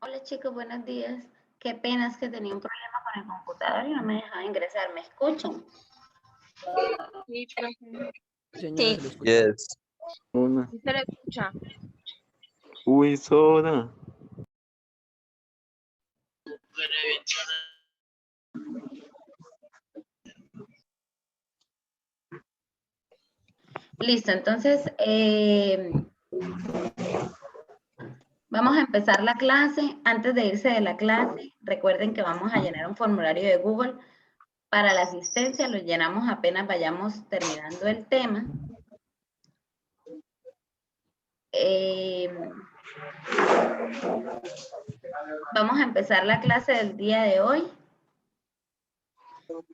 Hola chicos, buenos días. Qué pena, es que tenía un problema con el computador y no me dejaba ingresar. ¿Me escuchan? Sí, profe. Señora, Sí, se lo escucha. Yes. Una. sí se le escucha. Uy, soda. Listo, entonces vamos a empezar la clase. Antes de irse de la clase, recuerden que vamos a llenar un formulario de Google para la asistencia. Lo llenamos apenas vayamos terminando el tema. Vamos a empezar la clase del día de hoy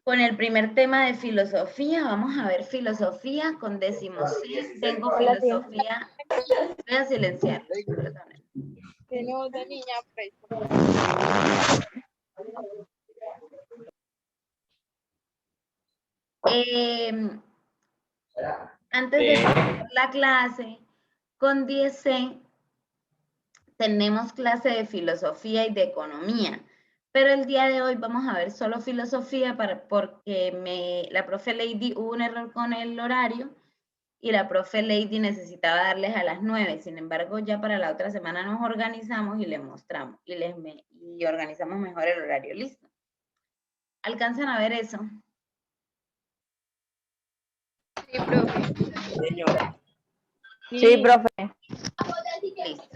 con el primer tema de filosofía. Vamos a ver filosofía con décimo C. Tengo filosofía. Voy a silenciar. Perdonen. Tenemos de niña presa. Antes de empezar la clase con 10C, tenemos clase de filosofía y de economía. Pero el día de hoy vamos a ver solo filosofía porque la profe Lady hubo un error con el horario y la profe Lady necesitaba darles a las 9. Sin embargo, ya para la otra semana nos organizamos y les mostramos y organizamos mejor el horario. ¿Listo? ¿Alcanzan a ver eso? Sí, profe. Señora. Sí, profe. Listo.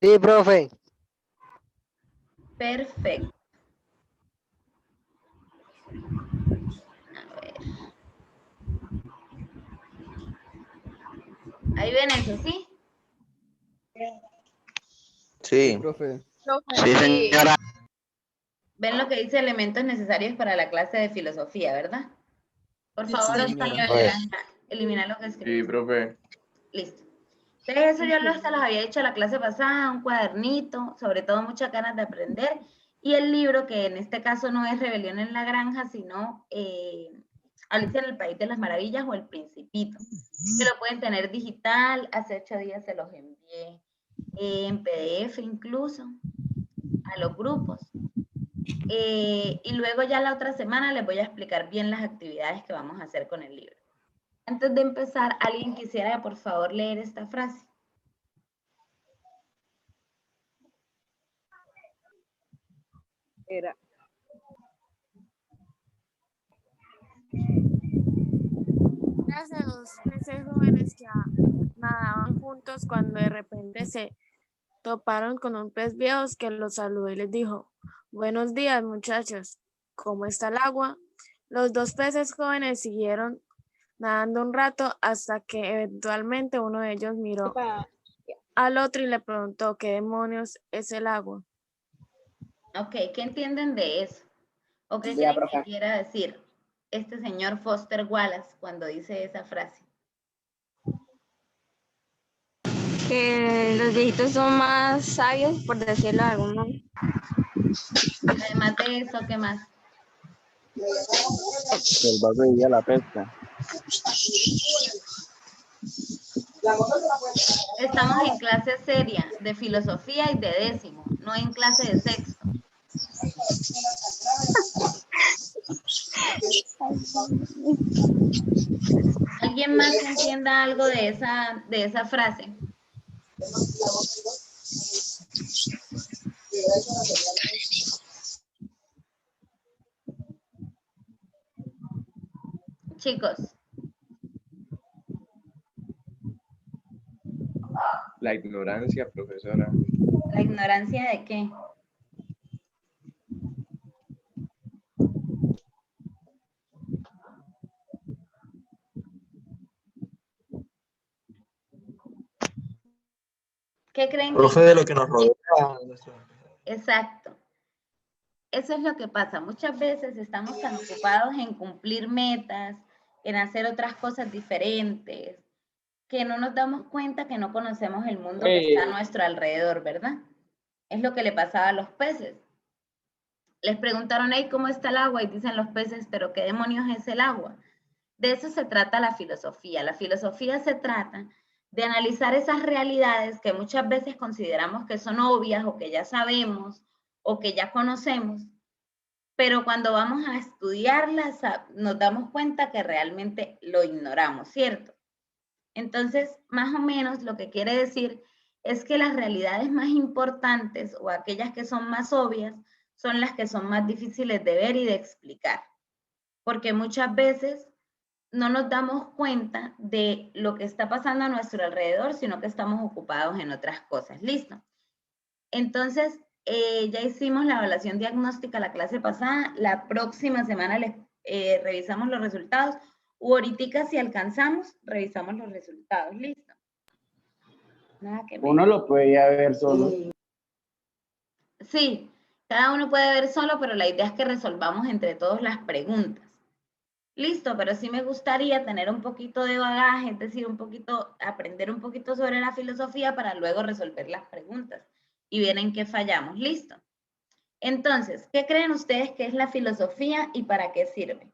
Sí, profe. Perfecto. A ver. Ahí ven eso, ¿sí? Sí. Profe. Profe, sí. Ven lo que dice elementos necesarios para la clase de filosofía, ¿verdad? Por favor, Sí, Oscar, señora. elimina lo que escribí. Sí, profe. Listo. Entonces, eso yo se los había dicho la clase pasada, un cuadernito, sobre todo muchas ganas de aprender, y el libro, que en este caso no es Rebelión en la Granja, sino Alicia en el País de las Maravillas o El Principito, que lo pueden tener digital. Hace 8 días se los envié en PDF incluso a los grupos. Y luego ya la otra semana les voy a explicar bien las actividades que vamos a hacer con el libro. Antes de empezar, ¿alguien quisiera por favor leer esta frase? Era. Hace dos peces jóvenes que nadaban juntos cuando de repente se toparon con un pez viejo que los saludó y les dijo: buenos días, muchachos, ¿cómo está el agua? Los dos peces jóvenes siguieron nadando un rato hasta que eventualmente uno de ellos miró al otro y le preguntó: ¿qué demonios es el agua? Ok, ¿qué entienden de eso? ¿O qué creen que quiera decir este señor Foster Wallace cuando dice esa frase? Que los viejitos son más sabios, por decirlo de algún modo. Además de eso, ¿qué más? El barco de la pesca. Estamos en clase seria de filosofía y de décimo, no en clase de sexto. ¿Alguien más que entienda algo de esa frase? Chicos, La ignorancia, profesora. ¿la ignorancia de qué? ¿Qué creen que? Profe, de lo que nos rodea. Exacto. Eso es lo que pasa. Muchas veces estamos tan ocupados en cumplir metas, en hacer otras cosas diferentes, que no nos damos cuenta que no conocemos el mundo que está a nuestro alrededor, ¿verdad? Es lo que le pasaba a los peces. Les preguntaron ahí cómo está el agua y dicen los peces, pero ¿qué demonios es el agua? De eso se trata la filosofía. La filosofía se trata de analizar esas realidades que muchas veces consideramos que son obvias o que ya sabemos o que ya conocemos, pero cuando vamos a estudiarlas nos damos cuenta que realmente lo ignoramos, ¿cierto? Entonces, más o menos lo que quiere decir es que las realidades más importantes o aquellas que son más obvias son las que son más difíciles de ver y de explicar, porque muchas veces no nos damos cuenta de lo que está pasando a nuestro alrededor, sino que estamos ocupados en otras cosas. ¿Listo? Entonces, ya hicimos la evaluación diagnóstica la clase pasada. La próxima semana les revisamos los resultados. O ahorita, si alcanzamos, revisamos los resultados. ¿Listo? Nada que Uno lo podía ver solo. Sí, cada uno puede ver solo, pero la idea es que resolvamos entre todos las preguntas. Listo, pero sí me gustaría tener un poquito de bagaje, es decir, aprender un poquito sobre la filosofía para luego resolver las preguntas y ver en qué fallamos. Listo. Entonces, ¿qué creen ustedes que es la filosofía y para qué sirve?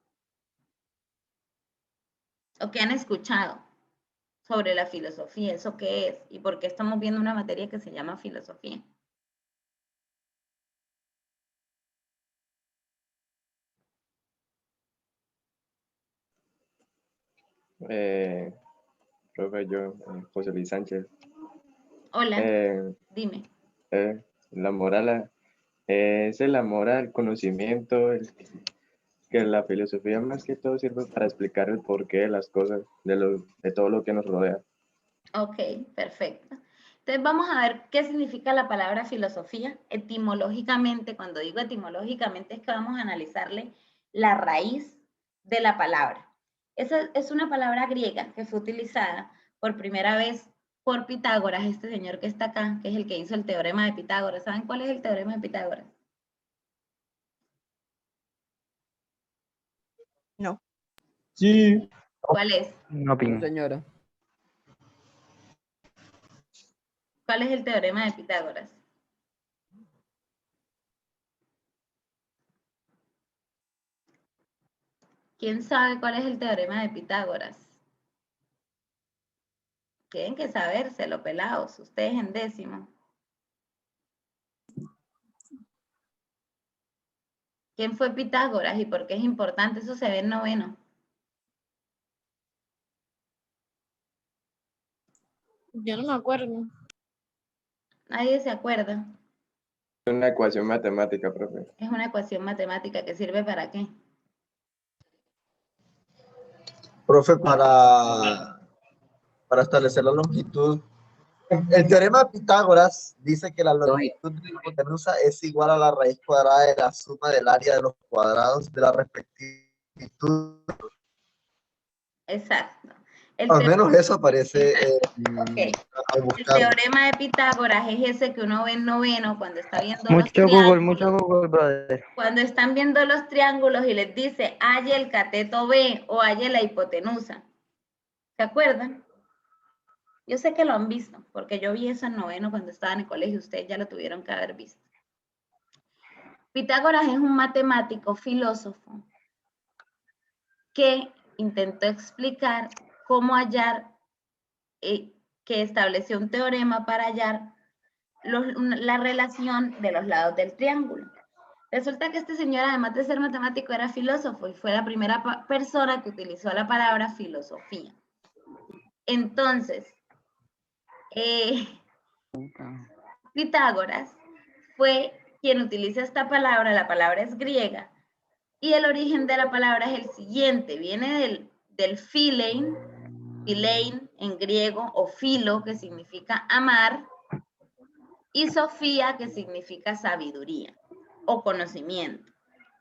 ¿O qué han escuchado sobre la filosofía? ¿Eso qué es? ¿Y por qué estamos viendo una materia que se llama filosofía? Profe, yo, José Luis Sánchez. Hola, dime. La moral es el amor al conocimiento, que la filosofía más que todo sirve para explicar el porqué de las cosas, de todo lo que nos rodea. Ok, perfecto. Entonces vamos a ver qué significa la palabra filosofía. Etimológicamente, cuando digo etimológicamente es que vamos a analizarle la raíz de la palabra. Esa es una palabra griega que fue utilizada por primera vez por Pitágoras, este señor que está acá, que es el que hizo el teorema de Pitágoras. ¿Saben cuál es el teorema de Pitágoras? No. Sí. ¿Cuál es? No, No, señora. ¿Cuál es el teorema de Pitágoras? ¿Quién sabe cuál es el teorema de Pitágoras? Tienen que sabérselo, pelados, ustedes en décimo. ¿Quién fue Pitágoras y por qué es importante? Eso se ve en noveno. Yo no me acuerdo. Nadie se acuerda. Es una ecuación matemática, profe. Es una ecuación matemática que sirve para qué. Profe, para establecer la longitud. El teorema de Pitágoras dice que la longitud de la hipotenusa es igual a la raíz cuadrada de la suma del área de los cuadrados de la respectiva longitud. Exacto. Al menos eso aparece Okay. al buscar. El teorema de Pitágoras es ese que uno ve en noveno cuando está viendo mucho Google, brother. Cuando están viendo los triángulos y les dice, halle el cateto B o halle la hipotenusa. ¿Se acuerdan? Yo sé que lo han visto, porque yo vi eso en noveno cuando estaba en el colegio. Ustedes ya lo tuvieron que haber visto. Pitágoras es un matemático, filósofo, que intentó explicar cómo hallar, que estableció un teorema para hallar la relación de los lados del triángulo. Resulta que este señor, además de ser matemático, era filósofo y fue la primera persona que utilizó la palabra filosofía. Entonces, Pitágoras fue quien utiliza esta palabra, la palabra es griega, y el origen de la palabra es el siguiente, viene del philein en griego, o filo, que significa amar, y sofía, que significa sabiduría o conocimiento.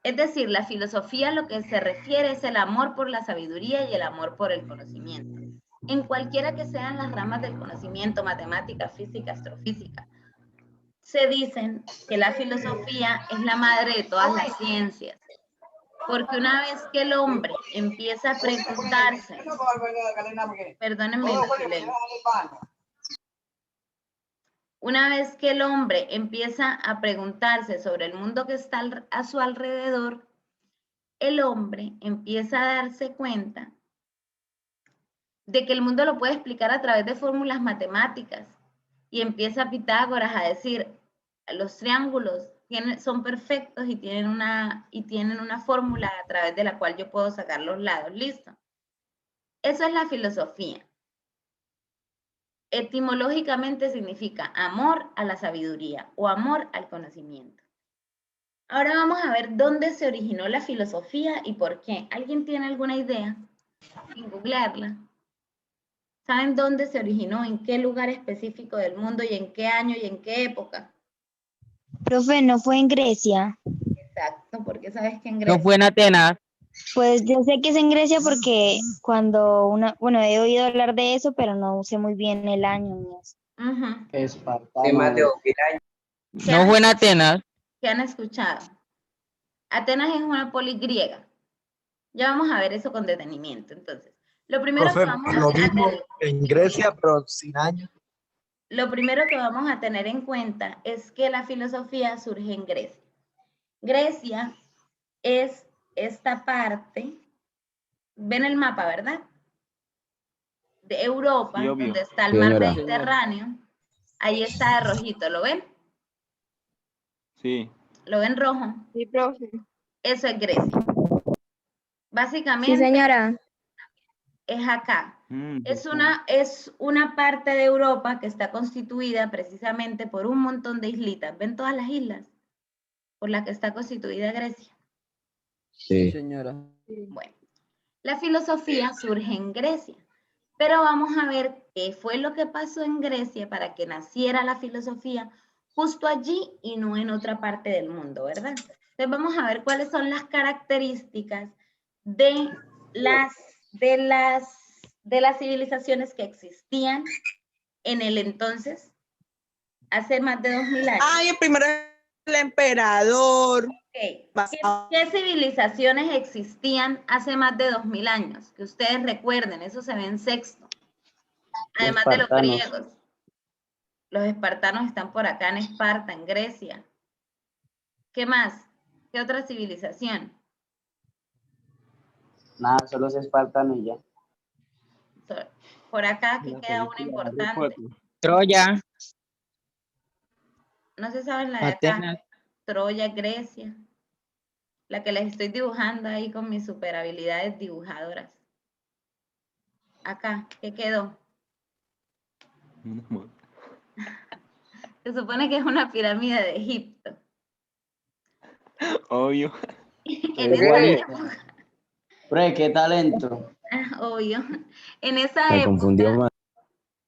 Es decir, la filosofía lo que se refiere es el amor por la sabiduría y el amor por el conocimiento. En cualquiera que sean las ramas del conocimiento, matemática, física, astrofísica, se dicen que la filosofía es la madre de todas las ciencias. Porque una vez que el hombre empieza a preguntarse, perdónenme el silencio. Una vez que el hombre empieza a preguntarse sobre el mundo que está a su alrededor, el hombre empieza a darse cuenta de que el mundo lo puede explicar a través de fórmulas matemáticas. Y empieza Pitágoras a decir, los triángulos son perfectos y tienen una fórmula a través de la cual yo puedo sacar los lados. ¿Listo? Eso es la filosofía. Etimológicamente significa amor a la sabiduría o amor al conocimiento. Ahora vamos a ver dónde se originó la filosofía y por qué. ¿Alguien tiene alguna idea? Sin googlearla. ¿Saben dónde se originó? ¿En qué lugar específico del mundo y en qué año y en qué época? Profe, ¿no fue en Grecia? Exacto, porque sabes que en Grecia... No fue en Atenas. Pues yo sé que es en Grecia porque bueno, he oído hablar de eso, pero no sé muy bien el año ni eso. Espartano. No fue en Atenas. ¿Qué han escuchado? Atenas es una polis griega. Ya vamos a ver eso con detenimiento. Entonces, lo primero Profe, que vamos lo a mismo tener, en Grecia, pero sin años. lo primero que vamos a tener en cuenta es que la filosofía surge en Grecia. Grecia es esta parte, ven el mapa, ¿verdad? De Europa, Sí, obvio. donde está el Sí, mar señora. Mediterráneo. Ahí está de rojito, ¿lo ven? Sí. ¿Lo ven rojo? Sí, profe. Eso es Grecia. Básicamente, Sí, señora. es acá. Es Perfecto. una parte de Europa que está constituida precisamente por un montón de islitas. ¿Ven todas las islas por las que está constituida Grecia? Sí. Señora. Bueno, la filosofía surge en Grecia, pero vamos a ver qué fue lo que pasó en Grecia para que naciera la filosofía justo allí y no en otra parte del mundo, ¿verdad? Entonces vamos a ver cuáles son las características de las civilizaciones que existían en el entonces, hace más de 2000 años. Ay, el primero el emperador. Okay. ¿Qué civilizaciones existían hace más de 2000 años? Que ustedes recuerden, eso se ve en sexto. Además de los griegos. Los espartanos están por acá en Esparta, en Grecia. ¿Qué más? ¿Qué otra civilización? Nada, solo es espartano y ya. Por acá, aquí queda una importante. Troya. No se sabe la de acá. Atenas. Troya, Grecia. La que les estoy dibujando ahí con mis super habilidades dibujadoras. Acá, ¿qué quedó? Se supone que es una pirámide de Egipto. Obvio. En esa época, Pre, qué talento. obvio. En esa Me época, confundió más.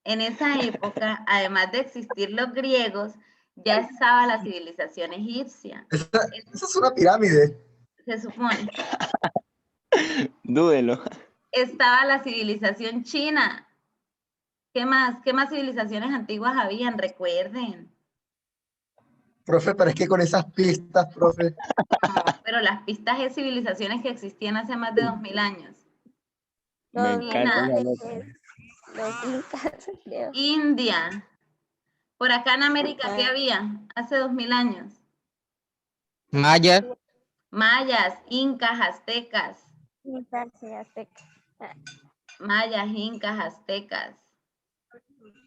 en esa época, además de existir los griegos, ya estaba la civilización egipcia. Esa es una pirámide. Se supone. Dúdelo. Estaba la civilización china. ¿Qué más? ¿Qué más civilizaciones antiguas habían? Recuerden. Profe, pero es que con esas pistas, profe. No, pero las pistas de civilizaciones que existían hace más de 2000 años. Me encanta. Los incas, creo. India. Por acá en América, ¿qué había hace 2000 años? Mayas. Mayas, incas, aztecas. Y Mayas, incas, aztecas.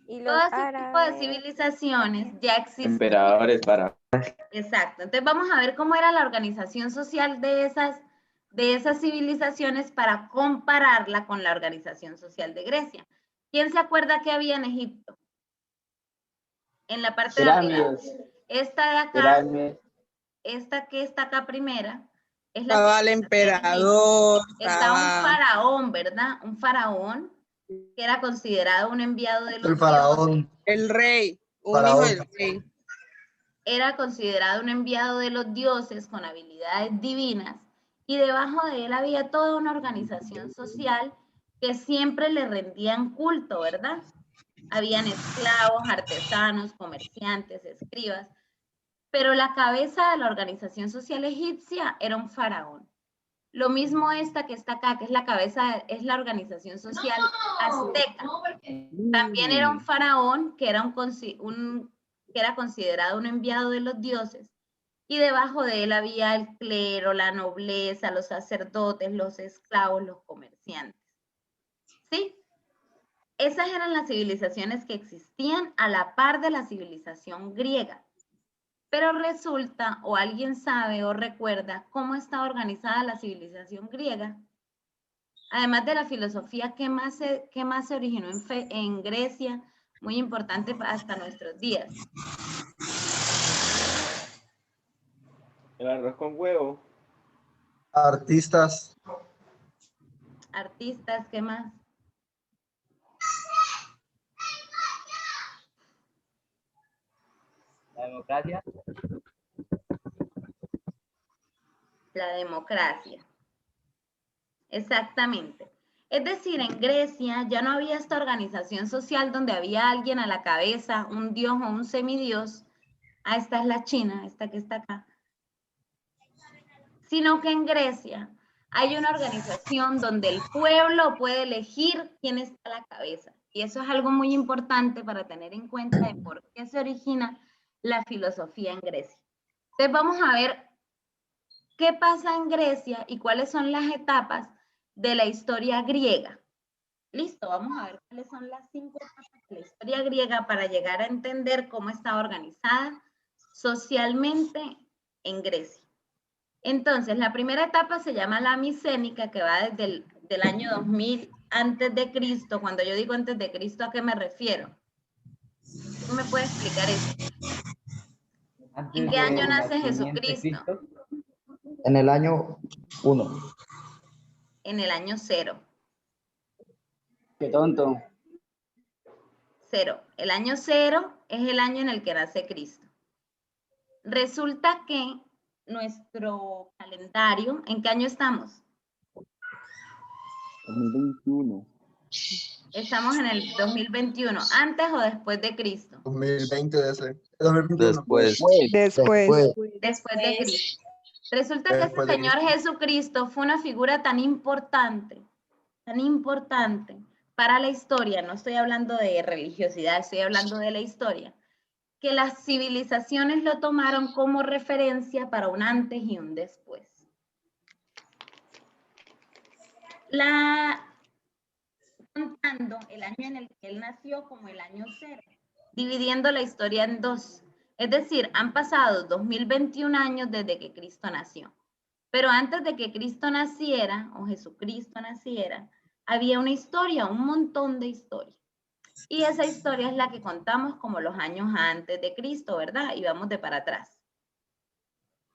los Todo ese tipo de árabes. civilizaciones ya existían. Emperadores para... Exacto. Entonces vamos a ver cómo era la organización social de esas civilizaciones para compararla con la organización social de Grecia. ¿Quién se acuerda que había en Egipto? En la parte de arriba. Esta de acá, Pirámides. esta que está acá primera, es la Estaba el emperador. Está un faraón, ¿verdad? Un faraón que era considerado un enviado de los El faraón. El rey. Un Faraón. hijo del rey. Era considerado un enviado de los dioses con habilidades divinas y debajo de él había toda una organización social que siempre le rendían culto, ¿verdad? Habían esclavos, artesanos, comerciantes, escribas, pero la cabeza de la organización social egipcia era un faraón. Lo mismo esta que está acá, que es la cabeza, es la organización social azteca. También era un faraón que era que era considerado un enviado de los dioses, y debajo de él había el clero, la nobleza, los sacerdotes, los esclavos, los comerciantes. ¿Sí? Esas eran las civilizaciones que existían a la par de la civilización griega. Pero resulta, o alguien sabe o recuerda cómo está organizada la civilización griega. Además de la filosofía, ¿qué más se originó en Grecia? Muy importante hasta nuestros días. El arroz con huevo. Artistas. Artistas, ¿qué más? La democracia. La democracia. Exactamente. Es decir, en Grecia ya no había esta organización social donde había alguien a la cabeza, un dios o un semidios. Ah, esta es la China, esta que está acá. Sino que en Grecia hay una organización donde el pueblo puede elegir quién está a la cabeza. Y eso es algo muy importante para tener en cuenta de por qué se origina la filosofía en Grecia. Entonces vamos a ver qué pasa en Grecia y cuáles son las etapas de la historia griega. Listo, vamos a ver cuáles son las 5 etapas de la historia griega para llegar a entender cómo está organizada socialmente en Grecia. Entonces, la primera etapa se llama la micénica, que va desde el año 2000 antes de Cristo. Cuando yo digo antes de Cristo, ¿a qué me refiero? ¿Quién me puede explicar eso? ¿En qué año nace Jesucristo? En el año 1. En el año 0. Qué tonto. 0. El año 0 es el año en el que nace Cristo. Resulta que nuestro calendario, ¿en qué año estamos? 2021. Estamos en el 2021, ¿antes o después de Cristo? 2020 de ese. 2021. Después. Después de Cristo. Resulta que este Señor Jesucristo fue una figura tan importante para la historia, no estoy hablando de religiosidad, estoy hablando de la historia, que las civilizaciones lo tomaron como referencia para un antes y un después. Contando el año en el que él nació como el año 0, dividiendo la historia en 2. Es decir, han pasado 2021 años desde que Cristo nació. Pero antes de que Cristo naciera, o Jesucristo naciera, había una historia, un montón de historia. Y esa historia es la que contamos como los años antes de Cristo, ¿verdad? Y vamos de para atrás.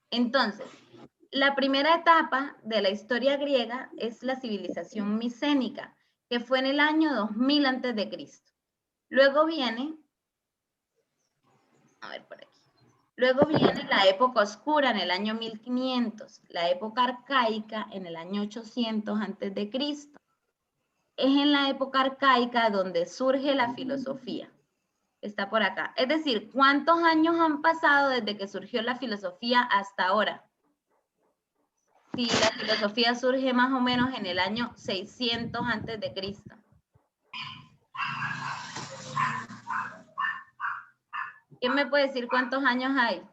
Entonces, la primera etapa de la historia griega es la civilización micénica, que fue en el año 2000 antes de Cristo. Luego viene, a ver por aquí. Luego viene la época oscura en el año 1500, la época arcaica en el año 800 antes de Cristo. Es en la época arcaica donde surge la filosofía. Está por acá. Es decir, ¿cuántos años han pasado desde que surgió la filosofía hasta ahora? Sí, la filosofía surge más o menos en el año 600 antes de Cristo. ¿Quién me puede decir cuántos años hay?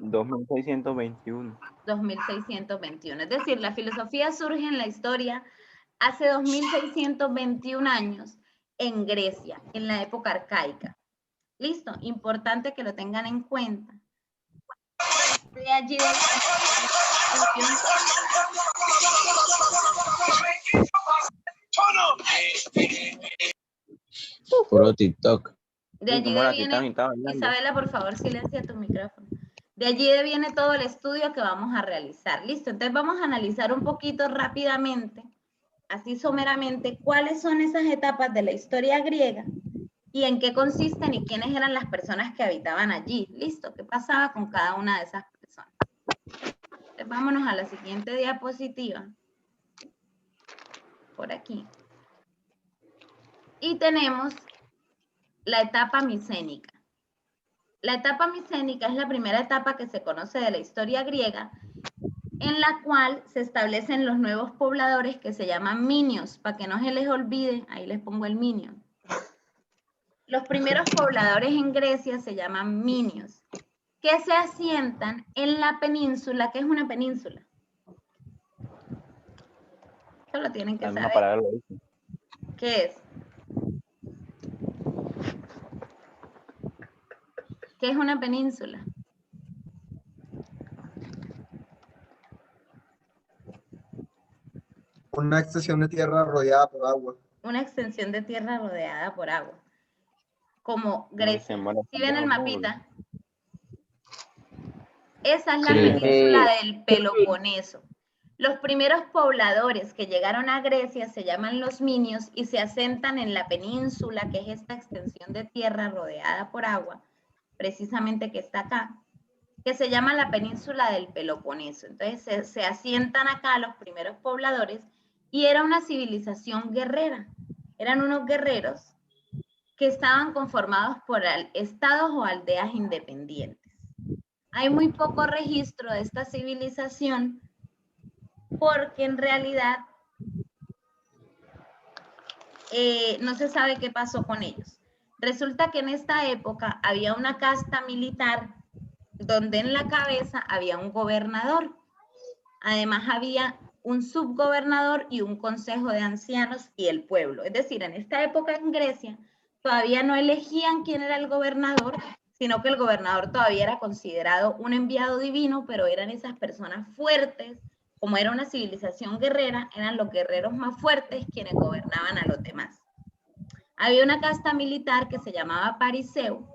2621. 2621. Es decir, la filosofía surge en la historia hace 2621 años en Grecia, en la época arcaica. ¿Listo? Importante que lo tengan en cuenta. De allí Puro TikTok. De allí viene, Isabela, por favor, silencia tu micrófono. De allí viene todo el estudio que vamos a realizar. Listo, entonces vamos a analizar un poquito rápidamente, así someramente, cuáles son esas etapas de la historia griega y en qué consisten y quiénes eran las personas que habitaban allí. Listo, qué pasaba con cada una de esas personas. Entonces, vámonos a la siguiente diapositiva. Por aquí. Y tenemos la etapa micénica. La etapa micénica es la primera etapa que se conoce de la historia griega, en la cual se establecen los nuevos pobladores que se llaman minios. Para que no se les olvide, ahí les pongo el minio. Los primeros pobladores en Grecia se llaman minios, que se asientan en la península. ¿Qué es una península? Eso lo tienen que saber. ¿Qué es? ¿Qué es una península? Una extensión de tierra rodeada por agua. Una extensión de tierra rodeada por agua. Como se Grecia. muere ¿Sí ven el Santiago, mapita? Esa es la Sí. península del Peloponeso. Los primeros pobladores que llegaron a Grecia se llaman los minios y se asentan en la península, que es esta extensión de tierra rodeada por agua, precisamente que está acá, que se llama la península del Peloponeso. Entonces se asientan acá los primeros pobladores y era una civilización guerrera. Eran unos guerreros que estaban conformados por estados o aldeas independientes. Hay muy poco registro de esta civilización porque en realidad no se sabe qué pasó con ellos. Resulta que en esta época había una casta militar donde en la cabeza había un gobernador. Además había un subgobernador y un consejo de ancianos y el pueblo. Es decir, en esta época en Grecia todavía no elegían quién era el gobernador, sino que el gobernador todavía era considerado un enviado divino, pero eran esas personas fuertes, como era una civilización guerrera, eran los guerreros más fuertes quienes gobernaban a los demás. Había una casta militar que se llamaba Pariseo,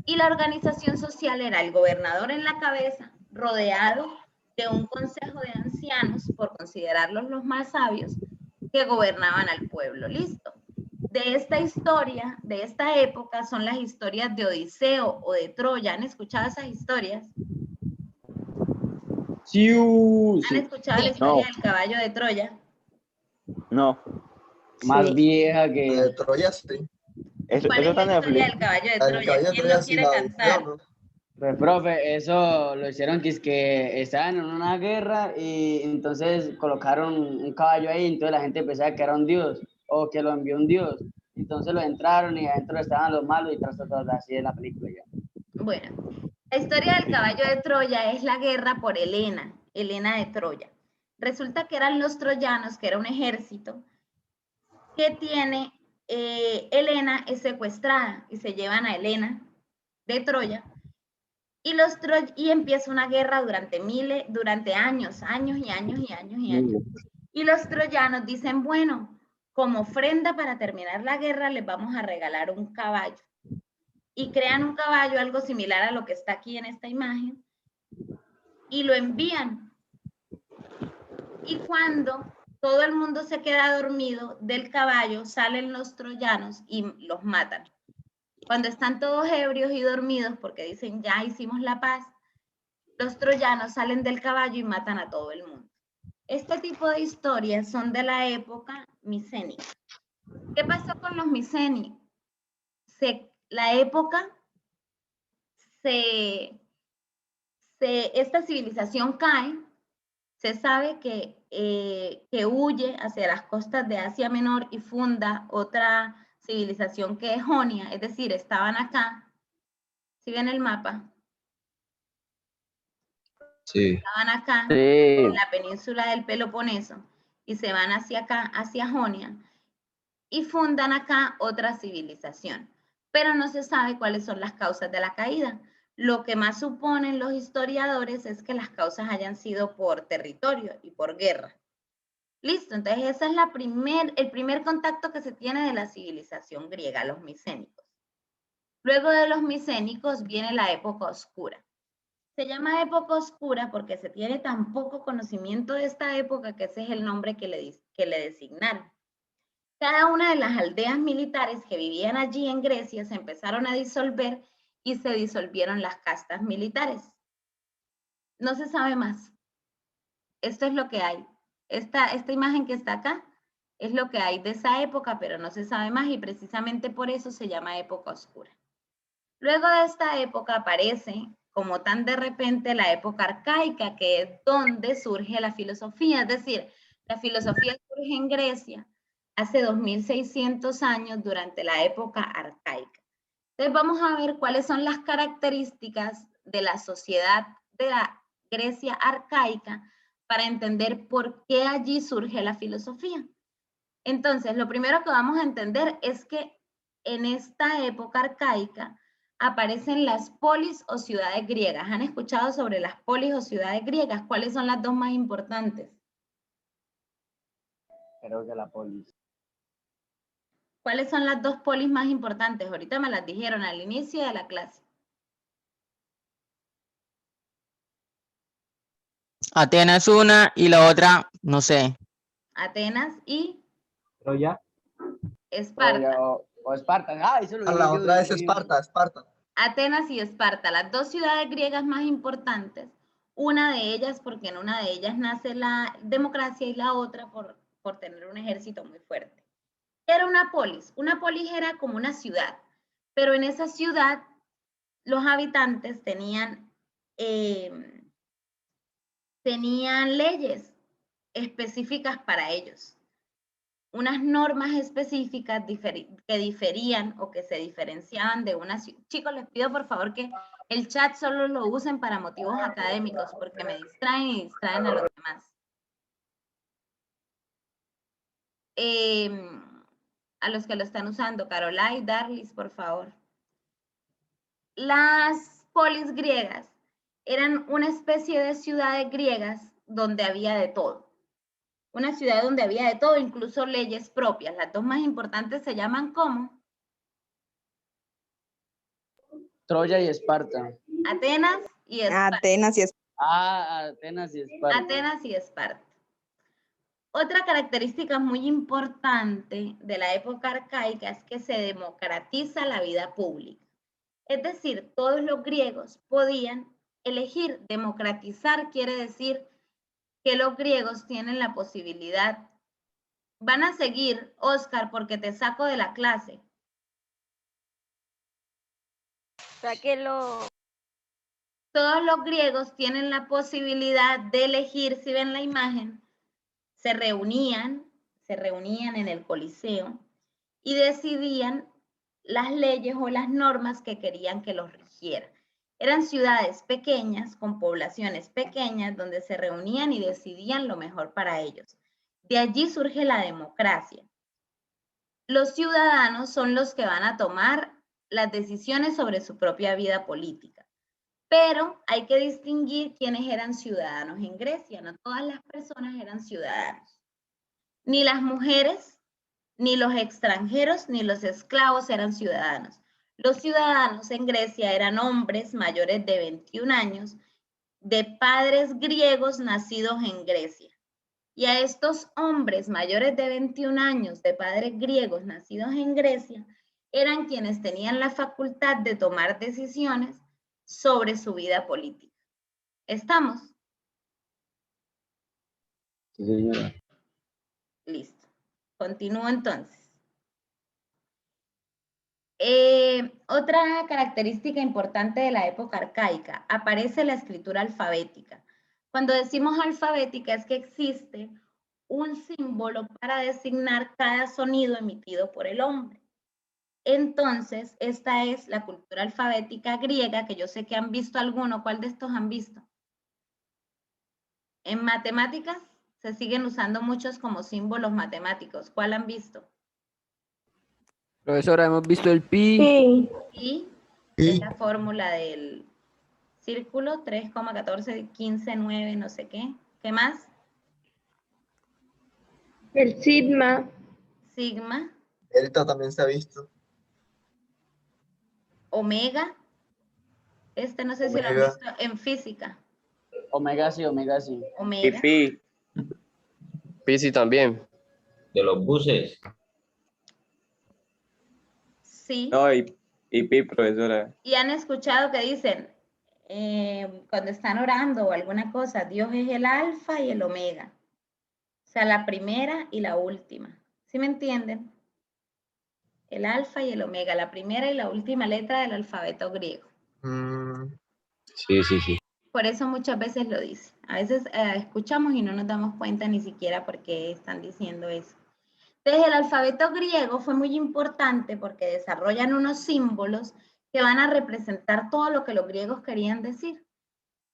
y la organización social era el gobernador en la cabeza, rodeado de un consejo de ancianos, por considerarlos los más sabios, que gobernaban al pueblo. Listo. De esta historia, de esta época, son las historias de Odiseo o de Troya. ¿Han escuchado esas historias? Sí, ¿Han escuchado la historia del caballo de Troya? no. Más Sí. vieja La que... de Troya, sí. ¿Cuál es la historia del caballo de La del Troya? caballo de ¿Quién Troya, lo sí, quiere la de cantar? Odiseo, ¿no? Pues, profe, eso lo hicieron que es que estaban en una guerra y entonces colocaron un caballo ahí, entonces la gente pensaba que era un dios o que lo envió un dios. Entonces lo entraron y adentro estaban los malos y tras así es la película ya. Bueno, la historia del caballo de Troya es la guerra por Helena, Helena de Troya. Resulta que eran los troyanos, que era un ejército, que tiene, Helena es secuestrada y se llevan a Helena de Troya y empieza una guerra durante años y años y años y años. Y los troyanos dicen, bueno, como ofrenda para terminar la guerra les vamos a regalar un caballo. Y crean un caballo, algo similar a lo que está aquí en esta imagen, y lo envían. Y cuando todo el mundo se queda dormido del caballo, salen los troyanos y los matan. Cuando están todos ebrios y dormidos, porque dicen, ya hicimos la paz, los troyanos salen del caballo y matan a todo el mundo. Este tipo de historias son de la época micénica. ¿Qué pasó con los micénicos? Esta civilización cae, se sabe que huye hacia las costas de Asia Menor y funda otra civilización que es Jonia, es decir, estaban acá, ¿sí ven el mapa? Sí. Estaban acá, Sí. en la península del Peloponeso, y se van hacia acá, hacia Jonia, y fundan acá otra civilización. Pero no se sabe cuáles son las causas de la caída. Lo que más suponen los historiadores es que las causas hayan sido por territorio y por guerra. Listo, entonces ese es el primer contacto que se tiene de la civilización griega, los micénicos. Luego de los micénicos viene la época oscura. Se llama época oscura porque se tiene tan poco conocimiento de esta época que ese es el nombre que le designaron. Cada una de las aldeas militares que vivían allí en Grecia se empezaron a disolver y se disolvieron las castas militares. No se sabe más. Esto es lo que hay. Esta imagen que está acá es lo que hay de esa época, pero no se sabe más y precisamente por eso se llama época oscura. Luego de esta época aparece, como tan de repente, la época arcaica, que es donde surge la filosofía. Es decir, la filosofía surge en Grecia hace 2600 años durante la época arcaica. Entonces vamos a ver cuáles son las características de la sociedad de la Grecia arcaica para entender por qué allí surge la filosofía. Entonces, lo primero que vamos a entender es que en esta época arcaica aparecen las polis o ciudades griegas. ¿Han escuchado sobre las polis o ciudades griegas? ¿Cuáles son las dos más importantes? Creo que la polis. ¿Cuáles son las dos polis más importantes? Ahorita me las dijeron al inicio de la clase. Atenas una y la otra, no sé. Atenas y Troya. Esparta. Troya o Esparta. Ah, eso lo A dije la yo, otra es Dios mío. Esparta, Esparta. Atenas y Esparta, las dos ciudades griegas más importantes. Una de ellas porque en una de ellas nace la democracia y la otra por tener un ejército muy fuerte. ¿Qué era una polis? Una polis era como una ciudad, pero en esa ciudad los habitantes tenían leyes específicas para ellos, unas normas específicas que diferían o que se diferenciaban de una ciudad. Chicos, les pido por favor que el chat solo lo usen para motivos académicos, porque me distraen y distraen a los demás. A los que lo están usando, Carolai, Darlis, por favor. Las polis griegas eran una especie de ciudades griegas donde había de todo. Una ciudad donde había de todo, incluso leyes propias. Las dos más importantes se llaman ¿cómo? Troya y Esparta. Atenas y Esparta. Atenas y Esparta. Ah, Atenas y Esparta. Atenas y Esparta. Otra característica muy importante de la época arcaica es que se democratiza la vida pública. Es decir, todos los griegos podían elegir. Democratizar quiere decir que los griegos tienen la posibilidad. Van a seguir, Oscar, porque te saco de la clase. Sáquelo. Todos los griegos tienen la posibilidad de elegir, si ven la imagen, se reunían en el Coliseo y decidían las leyes o las normas que querían que los rigieran. Eran ciudades pequeñas, con poblaciones pequeñas, donde se reunían y decidían lo mejor para ellos. De allí surge la democracia. Los ciudadanos son los que van a tomar las decisiones sobre su propia vida política. Pero hay que distinguir quiénes eran ciudadanos en Grecia. No todas las personas eran ciudadanos. Ni las mujeres, ni los extranjeros, ni los esclavos eran ciudadanos. Los ciudadanos en Grecia eran hombres mayores de 21 años, de padres griegos nacidos en Grecia. Y a estos hombres mayores de 21 años, de padres griegos nacidos en Grecia, eran quienes tenían la facultad de tomar decisiones sobre su vida política. ¿Estamos? Sí, señora. Listo. Continúo entonces. Otra característica importante de la época arcaica, aparece la escritura alfabética. Cuando decimos alfabética es que existe un símbolo para designar cada sonido emitido por el hombre. Entonces, esta es la cultura alfabética griega, que yo sé que han visto alguno. ¿Cuál de estos han visto? En matemáticas se siguen usando muchos como símbolos matemáticos. ¿Cuál han visto? Profesora, hemos visto el pi. Sí. Y Sí. es la fórmula del círculo, 3,1415,9, no sé qué. ¿Qué más? El sigma. Sigma, Delta también se ha visto. omega. Este no sé si lo han Omega. visto en física. Omega sí, Omega sí. Y Omega. pi. Pi sí también. De los buses. Sí. No, y pi, profesora. Y han escuchado que dicen, cuando están orando o alguna cosa, Dios es el alfa y el omega. O sea, la primera y la última. ¿Sí me entienden? El alfa y el omega, la primera y la última letra del alfabeto griego. Sí, sí, sí. Por eso muchas veces lo dicen. A veces escuchamos y no nos damos cuenta ni siquiera por qué están diciendo eso. Entonces, el alfabeto griego fue muy importante porque desarrollan unos símbolos que van a representar todo lo que los griegos querían decir.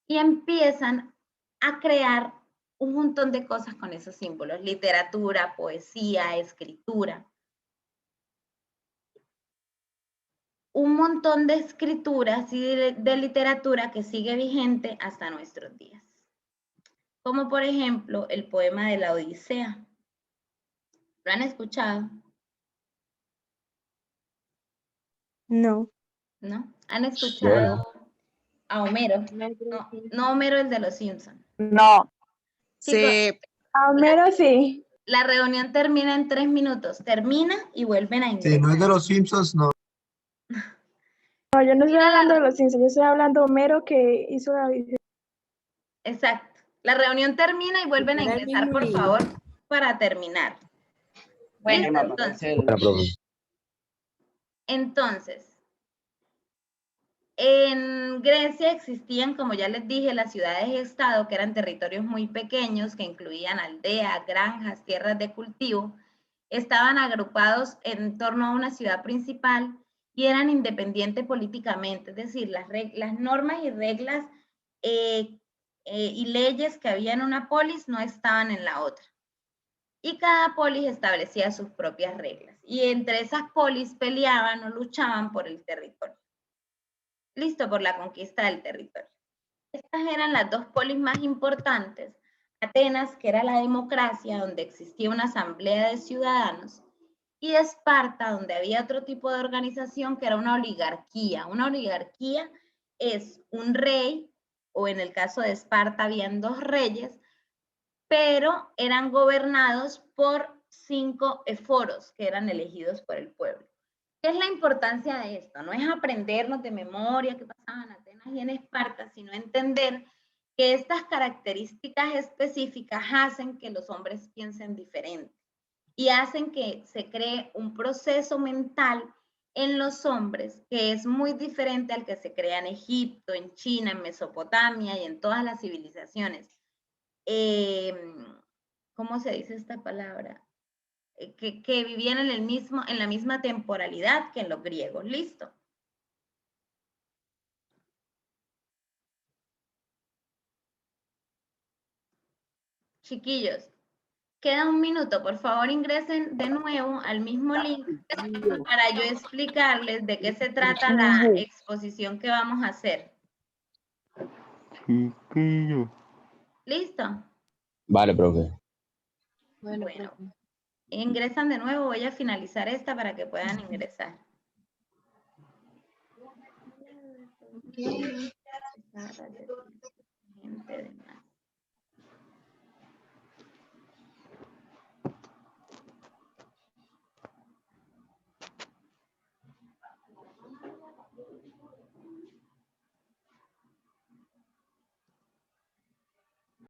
Y empiezan a crear un montón de cosas con esos símbolos, literatura, poesía, escritura. Un montón de escrituras y de literatura que sigue vigente hasta nuestros días. Como por ejemplo el poema de la Odisea. ¿Lo han escuchado? No. ¿No? ¿Han escuchado a Homero? No, no Homero el de los Simpsons. No. Chicos, Sí. A Homero sí. la reunión termina en 3 minutos. Termina y vuelven a ingresar. Si no es de los Simpsons, no. No, yo no estoy hablando de los Simpsons, yo estoy hablando de Homero que hizo la Odisea. Exacto. La reunión termina y vuelven a Era el ingresar, mismo por libro. favor, para terminar. Listo, entonces, en Grecia existían, como ya les dije, las ciudades-estado, que eran territorios muy pequeños, que incluían aldeas, granjas, tierras de cultivo. Estaban agrupados en torno a una ciudad principal y eran independientes políticamente, es decir, las normas y reglas y leyes que había en una polis no estaban en la otra. Y cada polis establecía sus propias reglas. Y entre esas polis peleaban o luchaban por el territorio. Listo, por la conquista del territorio. Estas eran las dos polis más importantes. Atenas, que era la democracia, donde existía una asamblea de ciudadanos, y Esparta, donde había otro tipo de organización que era una oligarquía. Una oligarquía es un rey, o en el caso de Esparta habían 2 reyes, pero eran gobernados por 5 eforos que eran elegidos por el pueblo. ¿Qué es la importancia de esto? No es aprendernos de memoria qué pasaba en Atenas y en Esparta, sino entender que estas características específicas hacen que los hombres piensen diferente y hacen que se cree un proceso mental en los hombres que es muy diferente al que se crea en Egipto, en China, en Mesopotamia y en todas las civilizaciones. ¿Cómo se dice esta palabra? Que vivían en la misma temporalidad que en los griegos. ¿Listo? Chiquillos, queda 1 minuto. Por favor, ingresen de nuevo al mismo link para yo explicarles de qué se trata la exposición que vamos a hacer. ¿Listo? Vale, profe. Bueno, ingresan de nuevo. Voy a finalizar esta para que puedan ingresar. Gente de